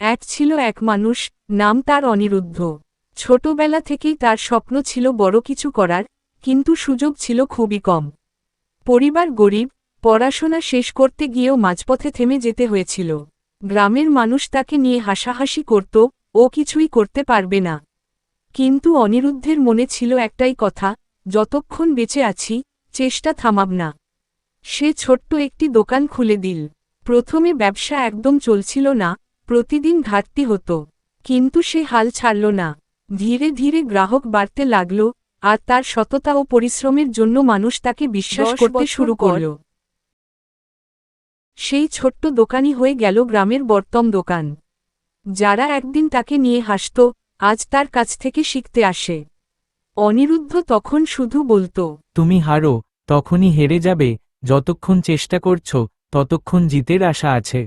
এক ছিল এক মানুষ, নাম তার অনিরুদ্ধ। ছোটবেলা থেকেই তার স্বপ্ন ছিল বড় কিছু করার, কিন্তু সুযোগ ছিল খুবই কম। পরিবার গরিব, পড়াশোনা শেষ করতে গিয়েও মাঝপথে থেমে যেতে হয়েছিল। গ্রামের মানুষ তাকে নিয়ে হাসাহাসি করত, ও কিছুই করতে পারবে না। কিন্তু অনিরুদ্ধের মনে ছিল একটাই কথা, যতক্ষণ বেঁচে আছি, চেষ্টা থামাব না। সে ছোট্ট একটি দোকান খুলে দিল। প্রথমে ব্যবসা একদম চলছিল না, প্রতিদিন ঘাটতি হতো। কিন্তু সে হাল ছাড়ল না। ধীরে ধীরে গ্রাহক বাড়তে লাগল, আর তার সততা ও পরিশ্রমের জন্য মানুষ তাকে বিশ্বাস করতে শুরু করল। সেই ছোট্ট দোকানই হয়ে গেল গ্রামের বর্তম দোকান। যারা একদিন তাকে নিয়ে হাসত, আজ তার কাছ থেকে শিখতে আসে। অনিরুদ্ধ তখন শুধু বলতো, তুমি হারো, তখনই হেরে যাবে, যতক্ষণ চেষ্টা করছো, ততক্ষণ জিতের আশা আছে।